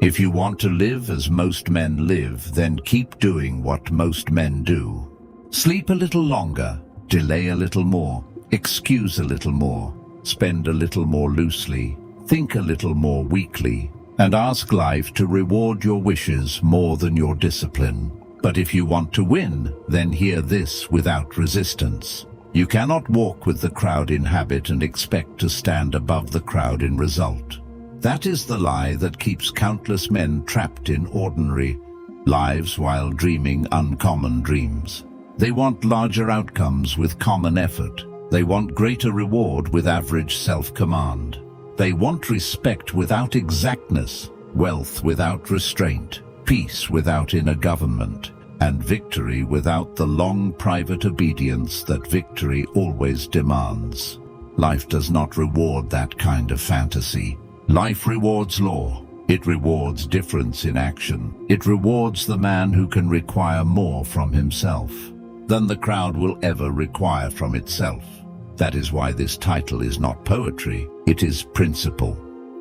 If you want to live as most men live, then keep doing what most men do. Sleep a little longer, delay a little more, excuse a little more, spend a little more loosely, think a little more weakly, and ask life to reward your wishes more than your discipline. But if you want to win, then hear this without resistance. You cannot walk with the crowd in habit and expect to stand above the crowd in result. That is the lie that keeps countless men trapped in ordinary lives while dreaming uncommon dreams. They want larger outcomes with common effort. They want greater reward with average self-command. They want respect without exactness, wealth without restraint, peace without inner government, and victory without the long private obedience that victory always demands. Life does not reward that kind of fantasy. Life rewards law. It rewards difference in action. It rewards the man who can require more from himself than the crowd will ever require from itself. That is why this title is not poetry, it is principle.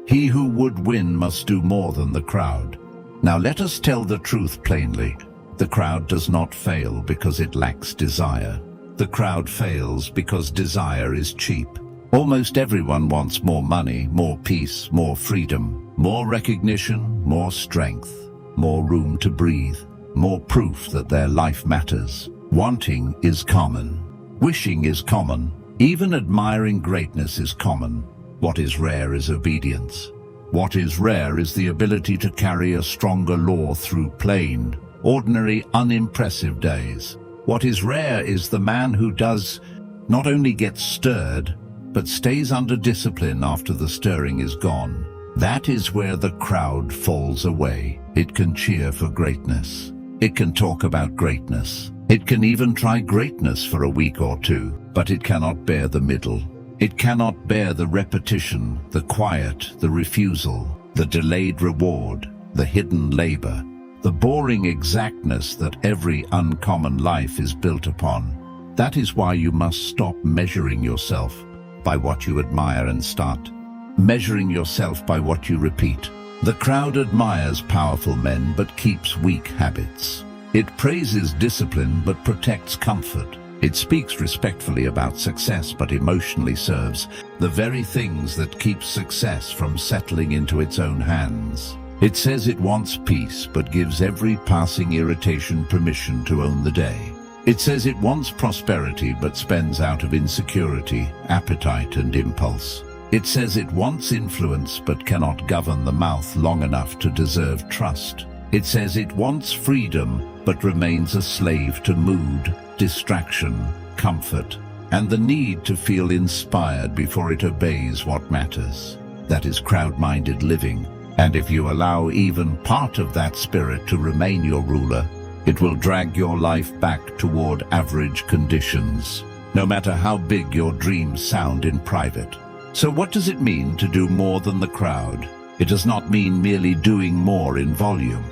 He who would win must do more than the crowd. Now let us tell the truth plainly. The crowd does not fail because it lacks desire. The crowd fails because desire is cheap. Almost everyone wants more money, more peace, more freedom, more recognition, more strength, more room to breathe, more proof that their life matters. Wanting is common. Wishing is common. Even admiring greatness is common. What is rare is obedience. What is rare is the ability to carry a stronger law through plain, ordinary, unimpressive days. What is rare is the man who does not only get stirred, but stays under discipline after the stirring is gone. That is where the crowd falls away. It can cheer for greatness. It can talk about greatness. It can even try greatness for a week or two, but it cannot bear the middle. It cannot bear the repetition, the quiet, the refusal, the delayed reward, the hidden labor, the boring exactness that every uncommon life is built upon. That is why you must stop measuring yourself by what you admire and start measuring yourself by what you repeat. The crowd admires powerful men but keeps weak habits. It praises discipline but protects comfort. It speaks respectfully about success but emotionally serves the very things that keep success from settling into its own hands. It says it wants peace but gives every passing irritation permission to own the day. It says it wants prosperity but spends out of insecurity, appetite and impulse. It says it wants influence but cannot govern the mouth long enough to deserve trust. It says it wants freedom but remains a slave to mood, distraction, comfort, and the need to feel inspired before it obeys what matters. That is crowd-minded living, and if you allow even part of that spirit to remain your ruler, it will drag your life back toward average conditions, no matter how big your dreams sound in private. So what does it mean to do more than the crowd? It does not mean merely doing more in volume.